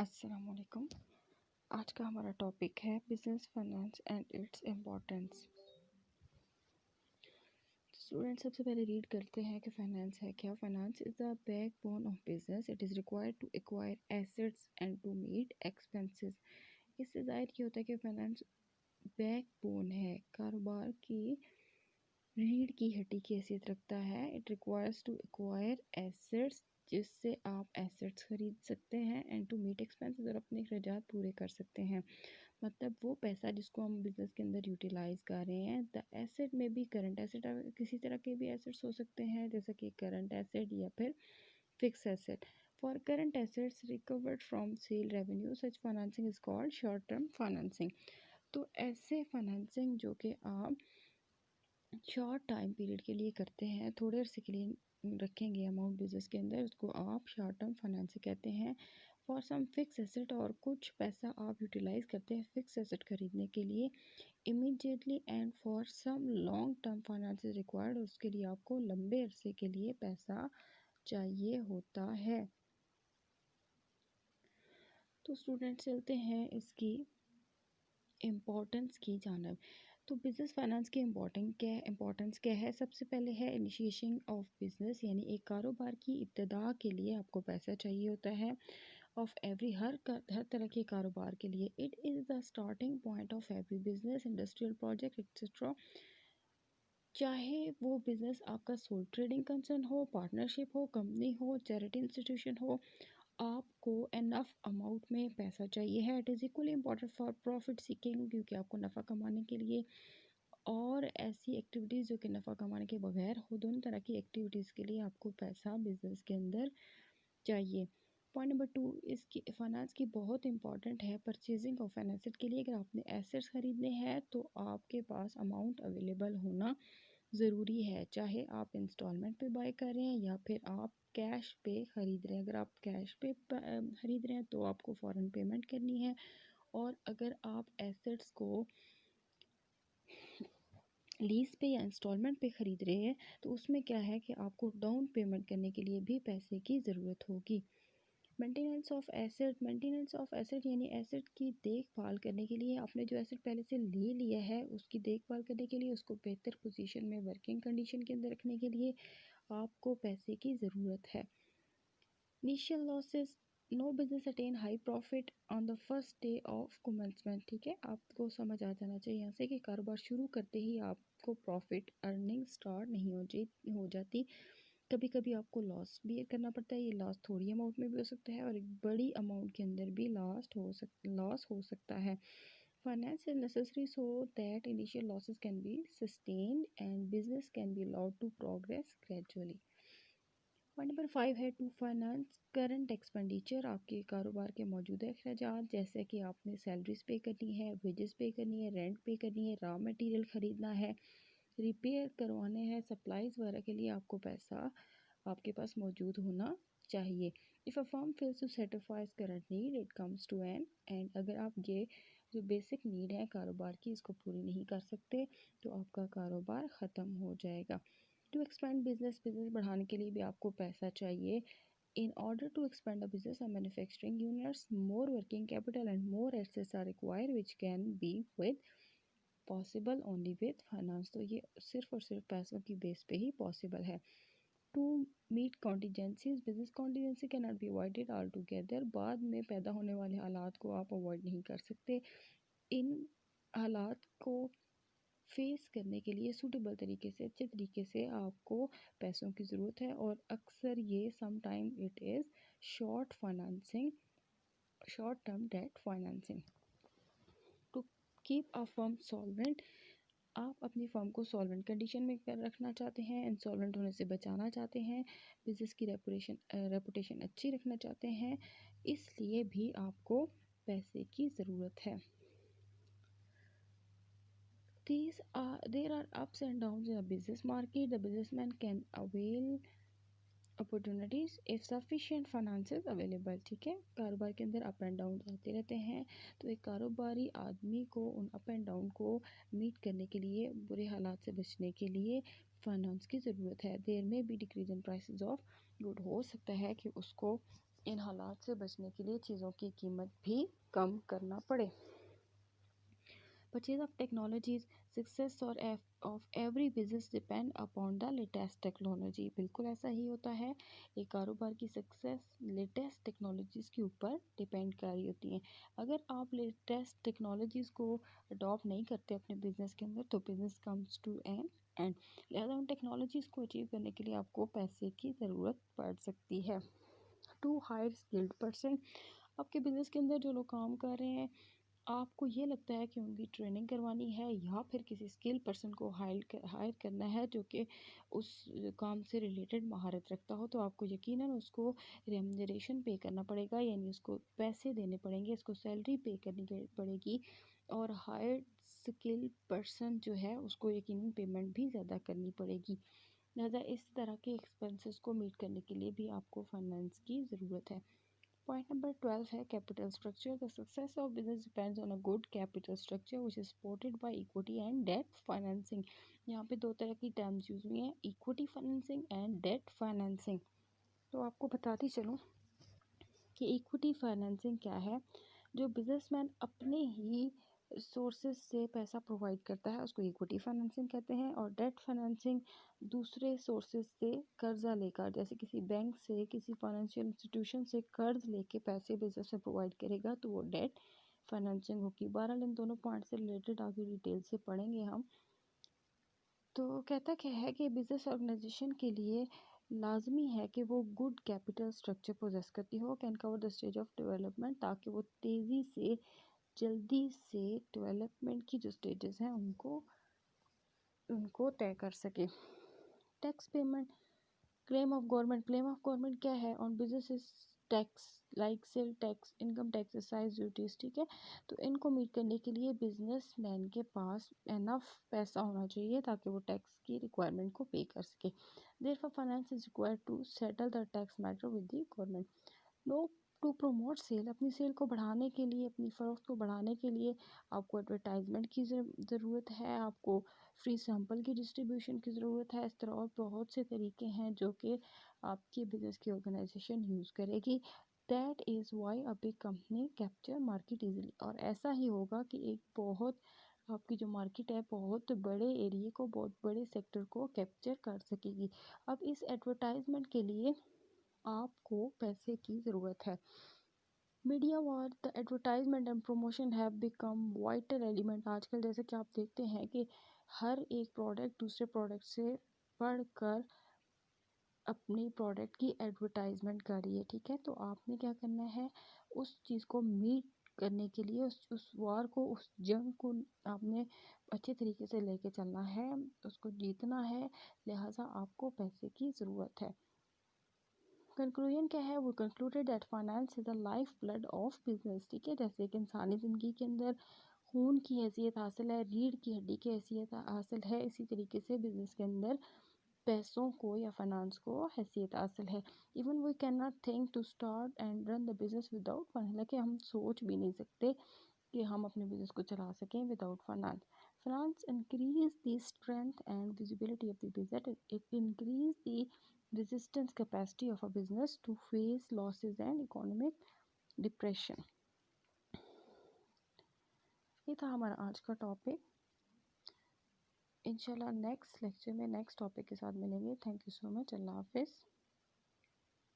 अस्सलाम वालेकुम। आज का हमारा टॉपिक है business finance and its importance. Student सबसे पहले रीड करते हैं कि फाइनेंस है क्या। Finance is the backbone of business. It is required to acquire assets and to meet expenses. इससे ज़ाहिर ये होता है कि फाइनेंस बैकबोन है, कारोबार की रीढ़ की हड्डी की हैसियत रखता है। It requires to acquire assets, जिससे आप एसेट्स खरीद सकते हैं, एंड टू मीट एक्सपेंसेस, और अपने अखराजात पूरे कर सकते हैं। मतलब वो पैसा जिसको हम बिज़नेस के अंदर यूटिलाइज़ कर रहे हैं। द एसेट में भी करंट एसेट, किसी तरह के भी एसेट्स हो सकते हैं, जैसे कि करंट एसेट या फिर fix asset. For current assets recovered from sale revenue, such financing is called short term financing. तो ऐसे फाइनेंसिंग जो कि आप शॉर्ट टाइम पीरियड के लिए करते हैं, थोड़े अरसे के लिए रखेंगे अमाउंट बिजनेस के अंदर, उसको आप शॉर्ट टर्म फाइनेंसिंग कहते हैं। फॉर सम फिक्स एसेट, और कुछ पैसा आप यूटिलाइज करते हैं फिक्स एसेट खरीदने के लिए immediately. And for some long term finance is required, उसके लिए आपको लंबे अरसे के लिए पैसा चाहिए होता है। तो स्टूडेंट चलते हैं इसकी इम्पोर्टेंस की जानब। तो बिज़नेस फाइनेंस की इम्पोर्टेंस क्या है। सबसे पहले है इनिशिएशन ऑफ बिज़नेस, यानी एक कारोबार की इब्तदा के लिए आपको पैसा चाहिए होता है। ऑफ एवरी हर तरह के कारोबार के लिए। It is the starting point of every business, industrial project etcetera. चाहे वो बिज़नेस आपका सोल ट्रेडिंग कंसर्न हो, पार्टनरशिप हो, कंपनी हो, चैरिटी इंस्टीट्यूशन हो, आपको एनफ अमाउंट में पैसा चाहिए है। It is equally important for profit seeking, क्योंकि आपको नफ़ा कमाने के लिए और ऐसी एक्टिविटीज़ जो कि नफ़ा कमाने के बगैर हो, दोनों तरह की एक्टिविटीज़ के लिए आपको पैसा बिजनेस के अंदर चाहिए। पॉइंट नंबर 2, इसकी फाइनेंस की बहुत इंपॉर्टेंट है परचेजिंग ऑफ एन एसेट के लिए। अगर आपने एसेट्स ख़रीदने हैं तो आपके पास अमाउंट अवेलेबल होना ज़रूरी है, चाहे आप इंस्टॉलमेंट पे बाय कर रहे हैं या फिर आप कैश पे ख़रीद रहे हैं। अगर आप कैश पे ख़रीद रहे हैं तो आपको फ़ौरन पेमेंट करनी है, और अगर आप एसेट्स को लीज़ पे या इंस्टॉलमेंट पे ख़रीद रहे हैं तो उसमें क्या है कि आपको डाउन पेमेंट करने के लिए भी पैसे की ज़रूरत होगी। मेंटेनेंस ऑफ एसेट यानी एसेट की देखभाल करने के लिए, आपने जो एसेट पहले से ले लिया है उसकी देखभाल करने के लिए, उसको बेहतर पोजीशन में वर्किंग कंडीशन के अंदर रखने के लिए आपको पैसे की ज़रूरत है। Initial losses, no business attain high profit on the first day of commencement. ठीक है, आपको समझ आ जाना चाहिए यहाँ से कि कारोबार शुरू करते ही आपको प्रॉफिट अर्निंग स्टार्ट नहीं हो जाती। कभी कभी आपको लॉस भी करना पड़ता है। ये लॉस थोड़ी अमाउंट में भी हो सकता है और एक बड़ी अमाउंट के अंदर भी लॉस हो सकता है। Finance is necessary so that initial losses can be sustained and business can be allowed to progress gradually. Point number 5 है टू फाइनेंस करंट एक्सपेंडिचर, आपके कारोबार के मौजूदा अखराजात, जैसे कि आपने सैलरीज पे करनी है, वेजेस पे करनी है, रेंट पे करनी है, रॉ मटेरियल ख़रीदना है, रिपेयर करवाने हैं, सप्लाईज वगैरह के लिए आपको पैसा आपके पास मौजूद होना चाहिए। If a firm fails to satisfy current need it comes to an end. अगर आप ये जो बेसिक नीड है कारोबार की इसको पूरी नहीं कर सकते तो आपका कारोबार ख़त्म हो जाएगा। टू एक्सपेंड बिजनेस बढ़ाने के लिए भी आपको पैसा चाहिए। In order to expand a business or manufacturing units, more working capital and more assets are required, which can be possible only with finance। तो ये सिर्फ और सिर्फ पैसों की बेस पे ही पॉसिबल है। To meet contingencies, business contingency can not be avoided all together. बाद में पैदा होने वाले हालात को आप अवॉइड नहीं कर सकते। इन हालात को फेस करने के लिए सूटेबल तरीके से, अच्छे तरीके से आपको पैसों की ज़रूरत है, और अक्सर ये sometime it is short financing, short term debt financing. To keep a firm solvent, आप अपनी फर्म को सॉल्वेंट कंडीशन में रखना चाहते हैं, इंसॉल्वेंट होने से बचाना चाहते हैं, बिज़नेस की रेपुटेशन अच्छी रखना चाहते हैं, इसलिए भी आपको पैसे की ज़रूरत है। There are ups and downs in a business market. The businessman can avail opportunities if sufficient finances available. ठीक है, कारोबार के अंदर अप एंड डाउन आते रहते हैं, तो एक कारोबारी आदमी को उन अप एंड डाउन को मीट करने के लिए, बुरे हालात से बचने के लिए फाइनेंस की ज़रूरत है। देयर में भी decrease in prices of good, हो सकता है कि उसको इन हालात से बचने के लिए चीज़ों की कीमत भी कम करना पड़े। Purchase of technologies, success or of every business depend upon the latest technology। बिल्कुल ऐसा ही होता है। एक कारोबार की सक्सेस लेटेस्ट टेक्नोलॉजीज़ के ऊपर डिपेंड कर रही होती हैं। अगर आप लेटेस्ट टेक्नोलॉजीज़ को अडॉप्ट नहीं करते अपने बिजनेस के अंदर तो business comes to an end. लिहाजा उन टेक्नोलॉजीज़ को अचीव करने के लिए आपको पैसे की ज़रूरत पड़ सकती है। टू हायर स्किल्ड पर्सन, आपके बिजनेस के अंदर जो लोग काम कर रहे हैं, आपको ये लगता है कि उनकी ट्रेनिंग करवानी है या फिर किसी स्किल पर्सन को हायर करना है जो कि उस काम से रिलेटेड महारत रखता हो, तो आपको यकीनन उसको रेम्यूनरेशन पे करना पड़ेगा, यानी उसको पैसे देने पड़ेंगे, उसको सैलरी पे करनी पड़ेगी। और हायर स्किल पर्सन जो है उसको यकीनन पेमेंट भी ज़्यादा करनी पड़ेगी। लिहाजा इस तरह के एक्सपेंसेस को मीट करने के लिए भी आपको फाइनेंस की ज़रूरत है। पॉइंट नंबर 12 है capital structure. The success of business depends on a good capital structure which is supported by equity and debt financing. यहाँ पे दो तरह की टर्म्स यूज हुई हैं, equity financing and debt financing. तो आपको बताती चलूँ कि इक्विटी फाइनेंसिंग क्या है। जो बिजनेसमैन अपने ही सोर्सेज से पैसा प्रोवाइड करता है उसको इक्विटी फाइनेंसिंग कहते हैं। और डेट फाइनेंसिंग दूसरे सोर्सेज से कर्जा लेकर, जैसे किसी बैंक से, किसी फाइनेंशियल इंस्टीट्यूशन से कर्ज लेके पैसे बिजनेस में प्रोवाइड करेगा तो वो डेट फाइनेंसिंग होगी। बहरहाल इन दोनों पॉइंट से रिलेटेड आगे डिटेल से पढ़ेंगे हम। तो कहता क्या है कि बिजनेस ऑर्गेनाइजेशन के लिए लाजमी है कि वो गुड कैपिटल स्ट्रक्चर पोजेस करती हो, can cover the stage of development, ताकि वो तेज़ी से जल्दी से डेवलपमेंट की जो स्टेजेस हैं उनको तय कर सके। Tax payment, claim of government क्या है on business tax like sale tax, income tax, excise duties, ठीक है। तो इनको मीट करने के लिए बिजनेसमैन के पास एनफ पैसा होना चाहिए ताकि वो टैक्स की रिक्वायरमेंट को पे कर सके। Therefore finance is required to settle the tax matter with the government. No to promote sale, अपनी सेल को बढ़ाने के लिए, अपनी फ़रोख्त को बढ़ाने के लिए आपको एडवर्टाइजमेंट की ज़रूरत है, आपको फ्री सैंपल की डिस्ट्रीब्यूशन की ज़रूरत है। इस तरह और बहुत से तरीके हैं जो कि आपकी बिजनेस की ऑर्गेनाइजेशन यूज़ करेगी। That is why a big company capture market easily. और ऐसा ही होगा कि एक बहुत आपकी जो मार्केट है बहुत बड़े एरिए को, बहुत बड़े सेक्टर को कैप्चर कर सकेगी। अब इस एडवर्टाइजमेंट के लिए आपको पैसे की ज़रूरत है। मीडिया और the advertisement and promotion have become vital element. आजकल जैसे कि आप देखते हैं कि हर एक प्रोडक्ट दूसरे प्रोडक्ट से बढ़कर अपनी प्रोडक्ट की एडवर्टाइजमेंट कर रही है, ठीक है। तो आपने क्या करना है, उस चीज़ को मीट करने के लिए उस वार को, उस जंग को आपने अच्छे तरीके से लेके चलना है, उसको जीतना है। लिहाजा आपको पैसे की ज़रूरत है। कंक्लूजन क्या है, वो concluded that finance is the life blood of business, ठीक है। जैसे कि इंसानी ज़िंदगी के अंदर खून की हैसियत हासिल है, रीढ़ की हड्डी की हैसियत हासिल है, इसी तरीके से बिजनेस के अंदर पैसों को या फाइनेंस को हैसियत हासिल है। Even we can not think to start and run the business without finance, हालांकि हम सोच भी नहीं सकते कि हम अपने बिजनेस को चला सकें without finance. Finance increase the strength and visibility of the business, it increase the resistance capacity of a business to face losses and economic depression। ये था हमारा आज का टॉपिक। इंशाल्लाह नेक्स्ट लेक्चर में नेक्स्ट टॉपिक के साथ मिलेंगे। Thank you so much. अल्लाह हाफिज़।